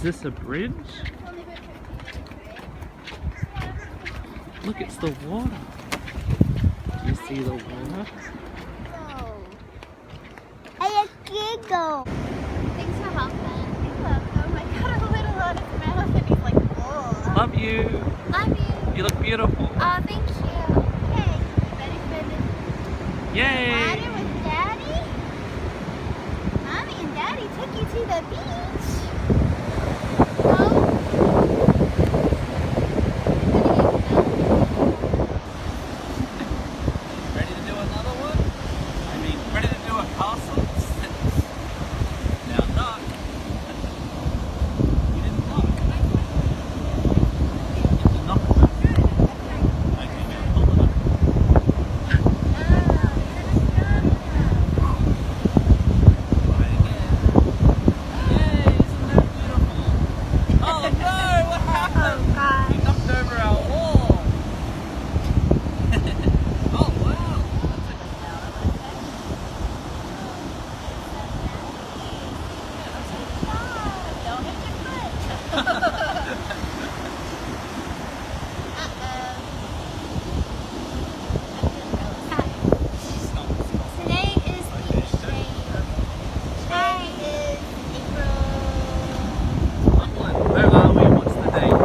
Is this a bridge? Look, it's the water. Do you see the water? I giggle. Thanks for helping. You're welcome. I got a little out of his mouth and he's like, oh. Love you. Love you. You look beautiful. Oh, thank you. Okay, ready for the Yay! water with Daddy? Mommy and Daddy took you to the beach. Oh. Ready to do another one? I mean, ready to do a castle? Now knock. You didn't knock. You didn't knock on it. Okay, now pull it up. Try again. Yay, isn't that beautiful? Oh no, what happened? Oh, God. You knocked over our wall. Oh wow. Don't hit your foot. Today is beach day. Today is April. Where are we? What's the date?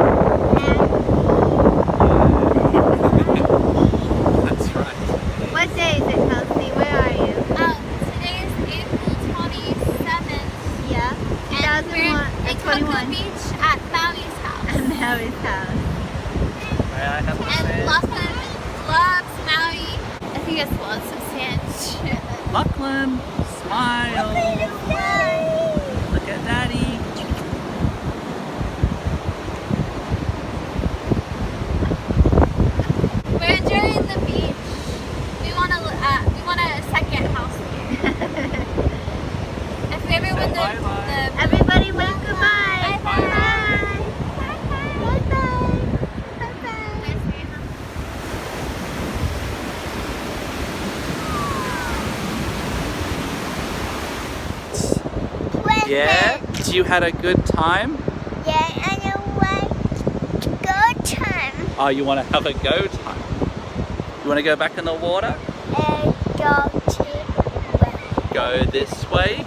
That's right. What day is it, Kelsey? Where are you? Today is April 27th. Yeah. And we're in Cocoa Beach at Maui's house. At Maui's house. May I have a And sand? Lachlan loves Maui. I think it's well, some sand. Lachlan, smile. Look at Daddy. We're enjoying the beach. We want a second house here. If we ever win the everybody wave goodbye. Bye bye. Bye bye. Bye bye. Yeah? You had a good time? Yeah, and a good time. Oh, you want to have a go time? You want to go back in the water? Go this way.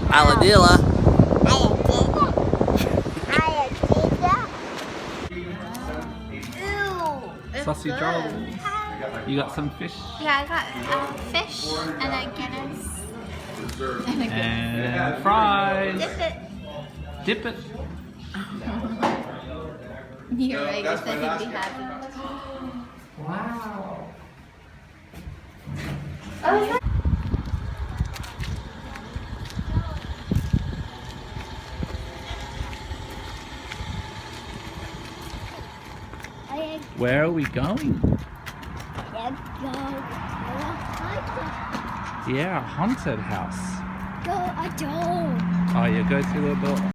Aladilla. Sausage rolls. You got some fish? Yeah, I got fish and a Guinness. And fries. Dip it. Dip it. You're right, I said he'd be happy. Wow. Where are we going? Yeah, a haunted house. Go, I don't. Oh, you go through the door.